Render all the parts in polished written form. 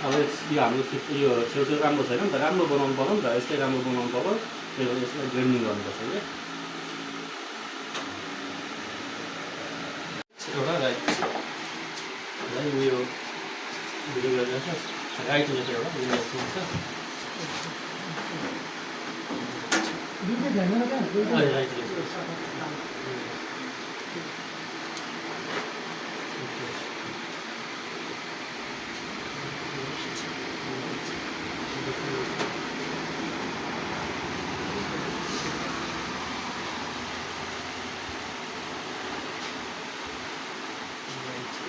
अब यो हाम्रो यो छेउछेउ राम्रो छैन नि त, राम्रो बनाउनु पर्यो नि त, यस्तै राम्रो बनाउनु पर्यो, त्यही भएर यसलाई ग्राइन्डिङ गर्नुपर्छ क्या। एउटा राइटलाई उयो भिडियो गरिदिनुहोस् न, राइटमा चाहिँ एउटा उयो हुन्छ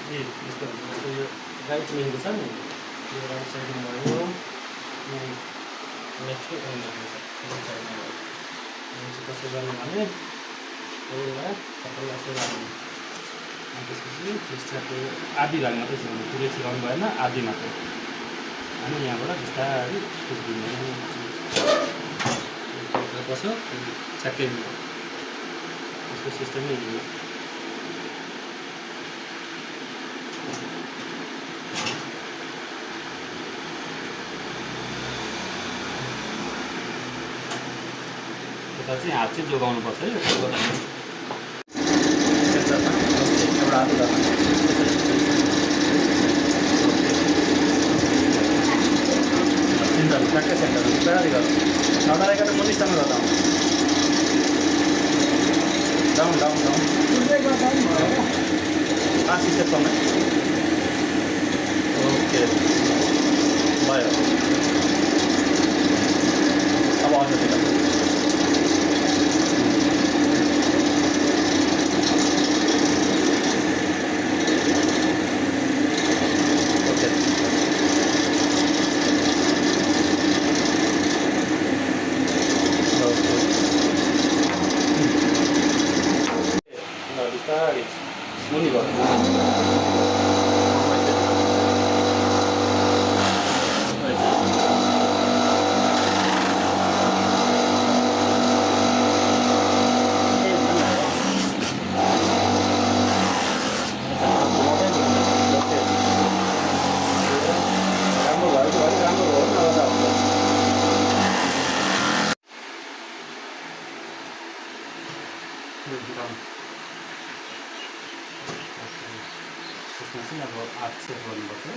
राइट यस्तो यो राइट लेखेको छ नि, यो राइट साइडमा भयो, लेफ्ट साइडमा भयो। कसो गर्नु भने एउटा तपाईँलाई यसो राख्नु, अनि त्यसपछि टिस्टाको आधी भाग मात्रै सिकाउनु, पुरै सिकाउनु भएन, आधी मात्रै। अनि यहाँबाट बिस्तारै पुस्दिनु कसो ठ्याक्कै त्यसको सिस्टमै दिनु। यता चाहिँ हात चाहिँ जोगाउनुपर्छ है, एउटा आधी भाग सेन्टरमा ठ्याक्कै सेन्टरमा बिस्तारै गर्नु, नडराइकन मुनिसम्म गर्दा डाउन डाउन डाउन 5 स्टेपसम्म। ओके भयो, अब अझ त्यता बिस्तारै मुनि गर्नु। राम्रो भयो कि अलिक राम्रो भयो नगर्दा हुन्छ। त्यसमा चाहिँ अब हात सेट गर्नुपर्छ है।